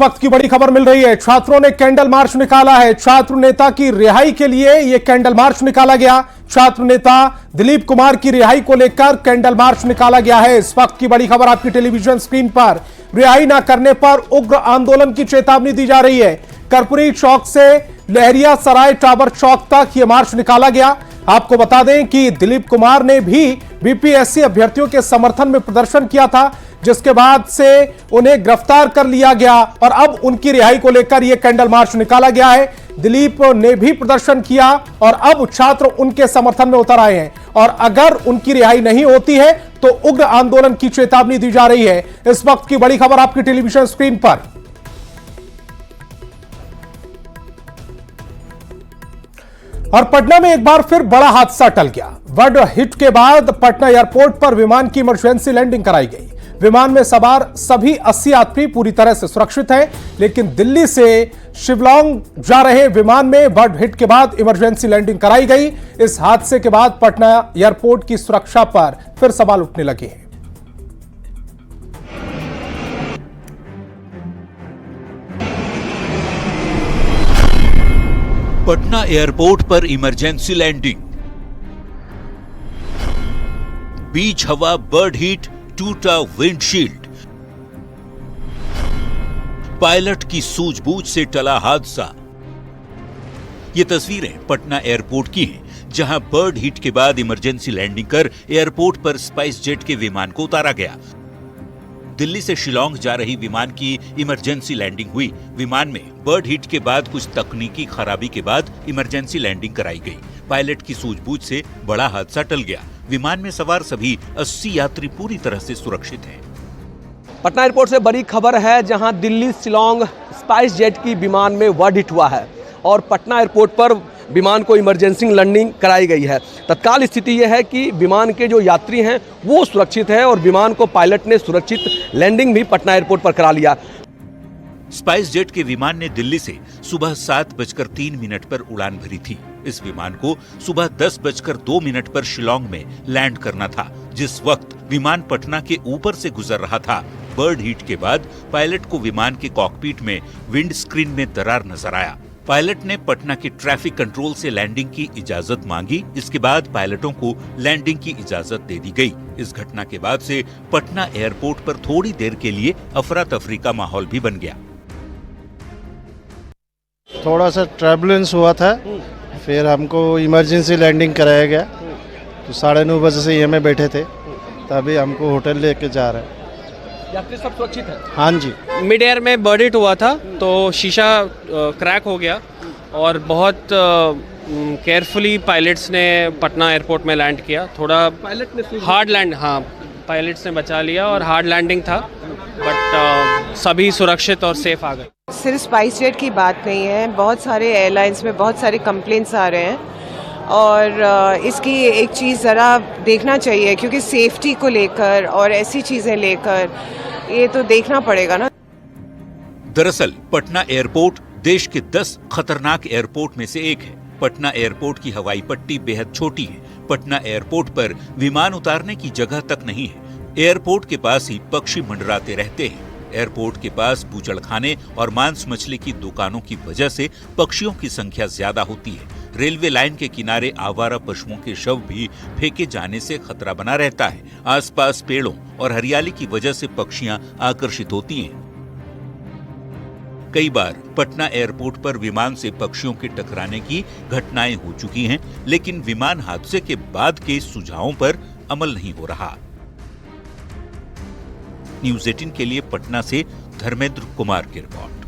इस वक्त की बड़ी खबर मिल रही है। छात्रों ने कैंडल मार्च निकाला है। छात्र नेता की रिहाई के लिए यह कैंडल मार्च निकाला गया। छात्र नेता दिलीप कुमार की रिहाई को लेकर कैंडल मार्च निकाला गया है। इस वक्त की बड़ी खबर आपकी टेलीविजन स्क्रीन पर। रिहाई न करने पर उग्र आंदोलन की चेतावनी दी जा रही है। कर्पूरी चौक से लहरिया सराय टावर चौक तक यह मार्च निकाला गया। आपको बता दें कि दिलीप कुमार ने भी बीपीएससी अभ्यर्थियों के समर्थन में प्रदर्शन किया था, जिसके बाद से उन्हें गिरफ्तार कर लिया गया और अब उनकी रिहाई को लेकर यह कैंडल मार्च निकाला गया है। दिलीप ने भी प्रदर्शन किया और अब छात्र उनके समर्थन में उतर आए हैं और अगर उनकी रिहाई नहीं होती है तो उग्र आंदोलन की चेतावनी दी जा रही है। इस वक्त की बड़ी खबर आपकी टेलीविजन स्क्रीन पर। और पटना में एक बार फिर बड़ा हादसा टल गया। बर्ड हिट के बाद पटना एयरपोर्ट पर विमान की इमरजेंसी लैंडिंग कराई गई। विमान में सवार सभी 80 यात्री पूरी तरह से सुरक्षित हैं, लेकिन दिल्ली से शिवलोंग जा रहे विमान में बर्ड हिट के बाद इमरजेंसी लैंडिंग कराई गई। इस हादसे के बाद पटना एयरपोर्ट की सुरक्षा पर फिर सवाल उठने लगे हैं। पटना एयरपोर्ट पर इमरजेंसी लैंडिंग, बीच हवा बर्ड हीट, टूटा विंडशील्ड, पायलट की सूझबूझ से टला हादसा। ये तस्वीरें पटना एयरपोर्ट की हैं, जहां बर्ड हिट के बाद इमरजेंसी लैंडिंग कर एयरपोर्ट पर स्पाइस जेट के विमान को उतारा गया। दिल्ली से शिलांग जा रही विमान की इमरजेंसी लैंडिंग हुई। विमान में बर्ड हिट के बाद कुछ तकनीकी खराबी के बाद इमरजेंसी लैंडिंग कराई गई। पायलट की सूझबूझ से बड़ा हादसा टल गया। विमान में सवार सभी 80 यात्री पूरी तरह से सुरक्षित हैं। पटना एयरपोर्ट से बड़ी खबर है, जहां दिल्ली शिलांग स्पाइस जेट की विमान में बर्ड हिट हुआ है और पटना एयरपोर्ट पर विमान को इमरजेंसी लैंडिंग कराई गई है। तत्काल स्थिति यह है कि विमान के जो यात्री हैं वो सुरक्षित हैं और विमान को पायलट ने सुरक्षित लैंडिंग भी पटना एयरपोर्ट पर करा लिया। स्पाइस जेट के विमान ने दिल्ली से सुबह 7:03 पर उड़ान भरी थी। इस विमान को सुबह 10:02 पर शिलांग में लैंड करना था। जिस वक्त विमान पटना के ऊपर से गुजर रहा था, बर्ड हीट के बाद पायलट को विमान के कॉकपिट में विंड स्क्रीन में दरार नजर आया। पायलट ने पटना के ट्रैफिक कंट्रोल से लैंडिंग की इजाजत मांगी। इसके बाद पायलटों को लैंडिंग की इजाजत दे दी गई। इस घटना के बाद से पटना एयरपोर्ट पर थोड़ी देर के लिए अफरा तफरी का माहौल भी बन गया। थोड़ा सा ट्रैबुलेंस हुआ था, फिर हमको इमरजेंसी लैंडिंग कराया गया। तो 9:30 बजे से यहाँ में बैठे थे, तभी हमको होटल लेके जा रहे हैं। यात्री सब सुरक्षित है? हाँ जी। मिड एयर में बर्ड हिट हुआ था तो शीशा क्रैक हो गया और बहुत केयरफुली पायलट्स ने पटना एयरपोर्ट में लैंड किया। थोड़ा पायलट ने हार्ड लैंड, हाँ पायलट्स ने बचा लिया और हार्ड लैंडिंग था, बट सभी सुरक्षित और सेफ आ गए। सिर्फ स्पाइस जेट की बात नहीं है, बहुत सारे एयरलाइंस में बहुत सारे कंप्लेंट्स आ रहे हैं और इसकी एक चीज़ ज़रा देखना चाहिए, क्योंकि सेफ्टी को लेकर और ऐसी चीज़ें लेकर ये तो देखना पड़ेगा ना। दरअसल पटना एयरपोर्ट देश के 10 खतरनाक एयरपोर्ट में से एक है। पटना एयरपोर्ट की हवाई पट्टी बेहद छोटी है। पटना एयरपोर्ट पर विमान उतारने की जगह तक नहीं है। एयरपोर्ट के पास ही पक्षी मंडराते रहते हैं। एयरपोर्ट के पास बूचड़खाने और मांस मछली की दुकानों की वजह से पक्षियों की संख्या ज्यादा होती है। रेलवे लाइन के किनारे आवारा पशुओं के शव भी फेंके जाने से खतरा बना रहता है। आसपास पेड़ों और हरियाली की वजह से पक्षियां आकर्षित होती हैं। कई बार पटना एयरपोर्ट पर विमान से पक्षियों के टकराने की घटनाएं हो चुकी हैं, लेकिन विमान हादसे के बाद के सुझावों पर अमल नहीं हो रहा। न्यूज़ 18 के लिए पटना से धर्मेंद्र कुमार की रिपोर्ट।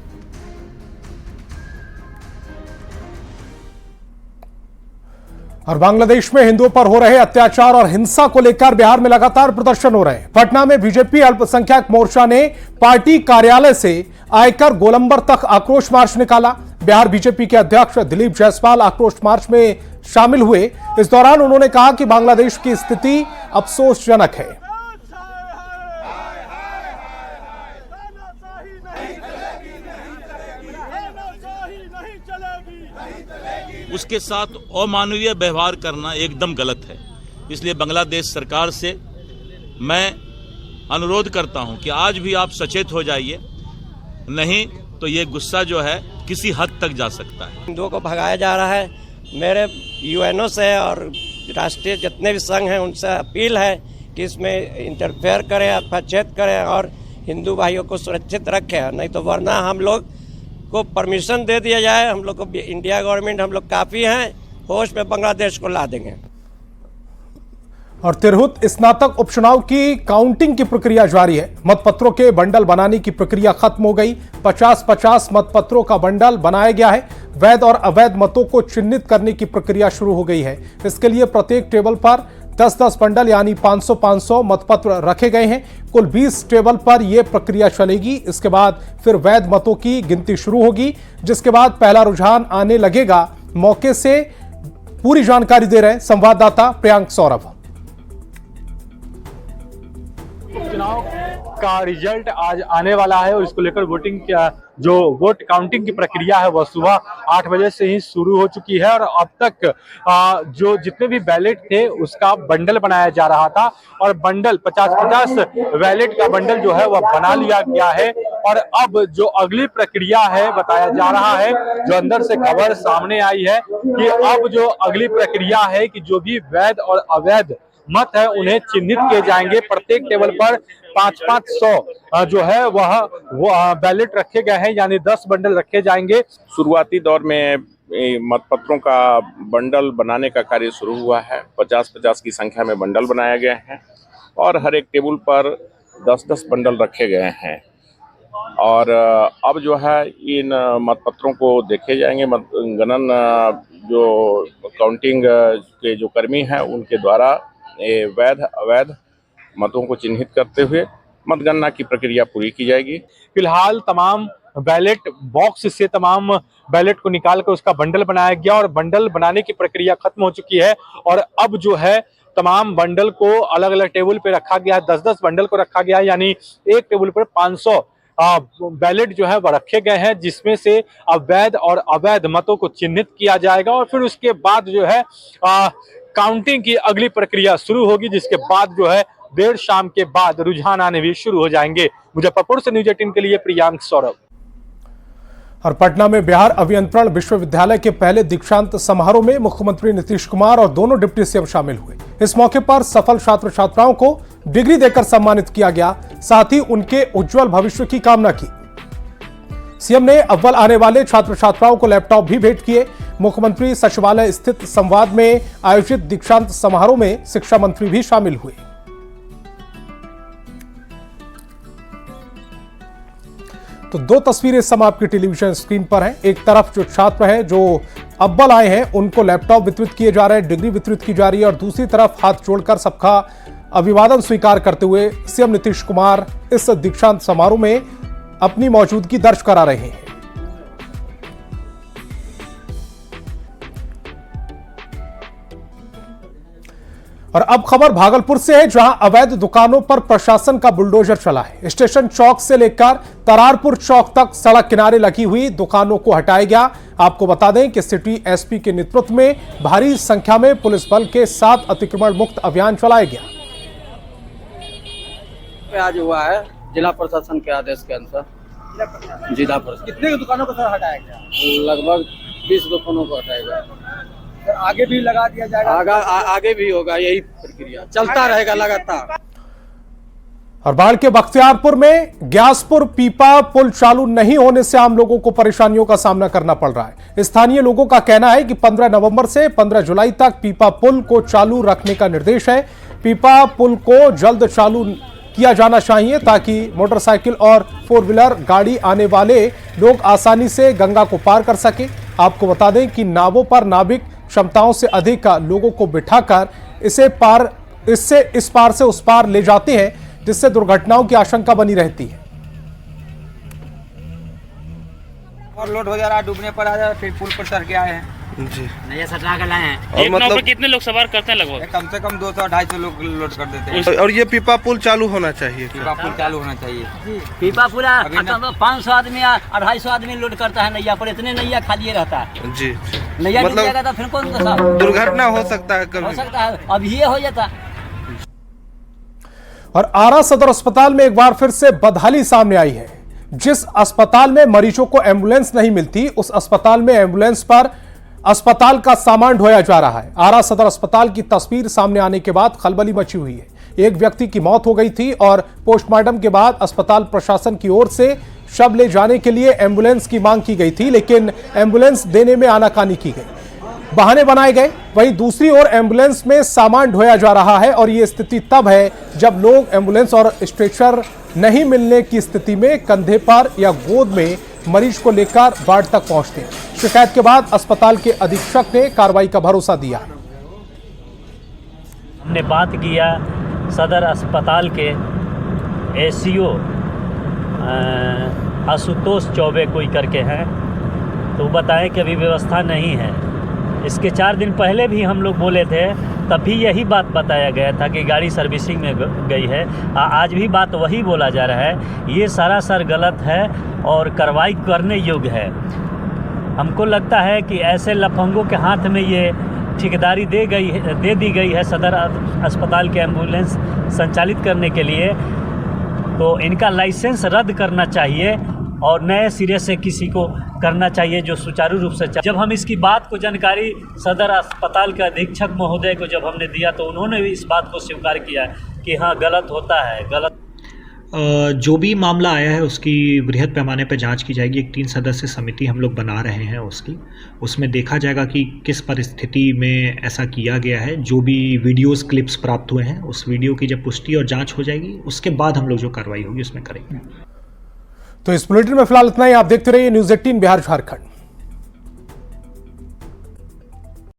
और बांग्लादेश में हिंदुओं पर हो रहे अत्याचार और हिंसा को लेकर बिहार में लगातार प्रदर्शन हो रहे हैं। पटना में बीजेपी अल्पसंख्यक मोर्चा ने पार्टी कार्यालय से आयकर गोलंबर तक आक्रोश मार्च निकाला। बिहार बीजेपी के अध्यक्ष दिलीप जायसवाल आक्रोश मार्च में शामिल हुए। इस दौरान उन्होंने कहा कि बांग्लादेश की स्थिति अफसोसजनक है। उसके साथ अमानवीय व्यवहार करना एकदम गलत है। इसलिए बांग्लादेश सरकार से मैं अनुरोध करता हूं कि आज भी आप सचेत हो जाइए। नहीं तो ये गुस्सा जो है किसी हद तक जा सकता है। हिंदुओं को भगाया जा रहा है। मेरे यूएनओ से और राष्ट्रीय जितने भी संघ हैं उनसे अपील है कि इसमें इंटरफेयर करें, हस्तक्षेप करें और हिंदू भाइयों को सुरक्षित रखें, नहीं तो वरना हम लोग को परमिशन दे दिया जाए। हम लोग को इंडिया गवर्नमेंट, हम लोग काफ़ी हैं, होश में बांग्लादेश को ला देंगे। और तिरहुत स्नातक उपचुनाव की काउंटिंग की प्रक्रिया जारी है। मतपत्रों के बंडल बनाने की प्रक्रिया खत्म हो गई। 50-50 मतपत्रों का बंडल बनाया गया है। वैध और अवैध मतों को चिन्हित करने की प्रक्रिया शुरू हो गई है। इसके लिए प्रत्येक टेबल पर 10-10 बंडल यानी 500-500 मतपत्र रखे गए हैं। कुल 20 टेबल पर यह प्रक्रिया चलेगी। इसके बाद फिर वैध मतों की गिनती शुरू होगी, जिसके बाद पहला रुझान आने लगेगा। मौके से पूरी जानकारी दे रहे हैं संवाददाता प्रियांक सौरभ। चुनाव का रिजल्ट आज आने वाला है और इसको लेकर वोटिंग का जो वोट काउंटिंग की प्रक्रिया है वह सुबह 8 बजे से ही शुरू हो चुकी है। और अब तक जो जितने भी बैलेट थे उसका बंडल बनाया जा रहा था और बंडल 50-50 बैलेट का बंडल जो है वह बना लिया गया है। और अब जो अगली प्रक्रिया है बताया जा रहा है, जो अंदर से खबर सामने आई है कि अब जो अगली प्रक्रिया है कि जो भी वैध और अवैध मत है उन्हें चिन्हित किए जाएंगे। प्रत्येक टेबल पर 500-500 जो है वह बैलेट रखे गए हैं, यानी 10 बंडल रखे जाएंगे। शुरुआती दौर में मतपत्रों का बंडल बनाने का कार्य शुरू हुआ है। 50-50 की संख्या में बंडल बनाए गए हैं और हर एक टेबल पर 10-10 बंडल रखे गए हैं। और अब जो है इन मतपत्रों को देखे जाएंगे। गणन जो काउंटिंग के जो कर्मी हैं उनके द्वारा वैध अवैध मतों को चिन्हित करते हुए मतगणना की प्रक्रिया पूरी की जाएगी। फिलहाल तमाम बैलेट बॉक्स से तमाम बैलेट को निकालकर उसका बंडल बनाया गया और बंडल बनाने की प्रक्रिया खत्म हो चुकी है। और अब जो है तमाम बंडल को अलग अलग टेबल पे रखा गया है। 10-10 बंडल को रखा गया है, यानी एक टेबल पर 500 बैलेट जो है वह रखे गए हैं, जिसमें से अवैध और अवैध मतों को चिन्हित किया जाएगा। और फिर उसके बाद जो है काउंटिंग की अगली प्रक्रिया शुरू होगी, जिसके बाद जो है देर शाम के बाद रुझान आने भी शुरू हो जाएंगे। मुजफ्फरपुर से न्यूज 18 के लिए प्रियांक सौरभ। और पटना में बिहार अभियंत्रण विश्वविद्यालय के पहले दीक्षांत समारोह में मुख्यमंत्री नीतीश कुमार और दोनों डिप्टी सीएम शामिल हुए। इस मौके पर सफल छात्र छात्राओं को डिग्री देकर सम्मानित किया गया, साथ ही उनके उज्जवल भविष्य की कामना की। सीएम ने अव्वल आने वाले छात्र छात्राओं को लैपटॉप भी भेंट किए। मुख्यमंत्री सचिवालय स्थित संवाद में आयोजित दीक्षांत समारोह में शिक्षा मंत्री भी शामिल हुए। तो दो तस्वीरें इस समय आपकी टेलीविजन स्क्रीन पर हैं। एक तरफ जो छात्र हैं जो अव्वल आए हैं उनको लैपटॉप वितरित किए जा रहे हैं, डिग्री वितरित की जा रही है, और दूसरी तरफ हाथ जोड़कर सबका अभिवादन स्वीकार करते हुए सीएम नीतीश कुमार इस दीक्षांत समारोह में अपनी मौजूदगी दर्ज करा रहे हैं। और अब खबर भागलपुर से है, जहां अवैध दुकानों पर प्रशासन का बुलडोजर चला है। स्टेशन चौक से लेकर तरारपुर चौक तक सड़क किनारे लगी हुई दुकानों को हटाया गया। आपको बता दें कि सिटी एसपी के नेतृत्व में भारी संख्या में पुलिस बल के साथ अतिक्रमण मुक्त अभियान चलाया गया। आज हुआ है जिला प्रशासन के आदेश के अनुसार। जिला प्रशासन कितने दुकानों को सर हटाया गया? लगभग 20 दुकानों को हटाया गया। आगे भी लगा दिया जाएगा? आगे भी होगा, यही प्रक्रिया चलता रहेगा लगातार। और बाढ़ के बख्तियारपुर में ग्यासपुर पीपा पुल चालू नहीं होने से आम लोगों को परेशानियों का सामना करना पड़ रहा है। स्थानीय लोगों का कहना है कि 15 नवंबर से 15 जुलाई तक पीपा पुल को चालू रखने का निर्देश है। पीपा पुल को जल्द चालू किया जाना चाहिए ताकि मोटरसाइकिल और 4 व्हीलर गाड़ी आने वाले लोग आसानी से गंगा को पार कर सके। आपको बता दें कि नावों पर नाविक क्षमताओं से अधिक लोगों को बिठाकर इससे इस पार से उस पार ले जाते हैं, जिससे दुर्घटनाओं की आशंका बनी रहती है। और लोड वगैरह डूबने पर आ जाए, फिर पुल पर चढ़ के आए हैं जी, नया सटा के लाए हैं। और मतलब कितने लोग सवार करते हैं? लगभग कम से कम 200-250 लोग लोड कर देते हैं। और ये पीपा पुल चालू होना चाहिए। पीपा पुल चालू होना चाहिए। पीपा पूरा 500 आदमी 250 आदमी लोड करता है नैया पर, इतने नैया खाली रहता है जी। नैया मतलब जाएगा तो फिर कौन दुर्घटना हो सकता है, कभी हो सकता है, अब ये हो जाता। और आरा सदर अस्पताल में एक बार फिर से बदहाली सामने आई है। जिस अस्पताल में मरीजों को एम्बुलेंस नहीं मिलती, उस अस्पताल में एम्बुलेंस पर अस्पताल का सामान ढोया जा रहा है। आरा सदर अस्पताल की तस्वीर सामने आने के बाद खलबली मची हुई है। एक व्यक्ति की मौत हो गई थी और पोस्टमार्टम के बाद अस्पताल प्रशासन की ओर से शव ले जाने के लिए एम्बुलेंस की मांग की गई थी, लेकिन एम्बुलेंस देने में आनाकानी की गई, बहाने बनाए गए। वहीं दूसरी ओर एम्बुलेंस में सामान ढोया जा रहा है और यह स्थिति तब है जब लोग एम्बुलेंस और स्ट्रेचर नहीं मिलने की स्थिति में कंधे पर या गोद में मरीज को लेकर वार्ड तक पहुंचते हैं। शिकायत के बाद अस्पताल के अधीक्षक ने कार्रवाई का भरोसा दिया। हमने बात किया सदर अस्पताल के एसीओ आशुतोष चौबे कोई करके हैं, तो बताएं कि अभी व्यवस्था नहीं है। इसके 4 दिन पहले भी हम लोग बोले थे, तब भी यही बात बताया गया था कि गाड़ी सर्विसिंग में गई है। आज भी बात वही बोला जा रहा है। ये सरासर गलत है और कार्रवाई करने योग्य है। हमको लगता है कि ऐसे लफंगों के हाथ में ये ठेकेदारी दे दी गई है सदर अस्पताल के एम्बुलेंस संचालित करने के लिए, तो इनका लाइसेंस रद्द करना चाहिए और नए सिरे से किसी को करना चाहिए जो सुचारू रूप से। जब हम इसकी बात को जानकारी सदर अस्पताल के अधीक्षक महोदय को जब हमने दिया, तो उन्होंने भी इस बात को स्वीकार किया कि हाँ गलत होता है, गलत। जो भी मामला आया है उसकी वृहद पैमाने पर जांच की जाएगी। एक 3 सदस्य समिति हम लोग बना रहे हैं उसमें देखा जाएगा कि किस परिस्थिति में ऐसा किया गया है। जो भी वीडियोस क्लिप्स प्राप्त हुए हैं उस वीडियो की जब पुष्टि और जांच हो जाएगी उसके बाद हम लोग जो कार्रवाई होगी उसमें करेंगे। तो इस बुलेटिन में फिलहाल इतना ही। आप देखते रहिए न्यूज़ 18 बिहार झारखंड।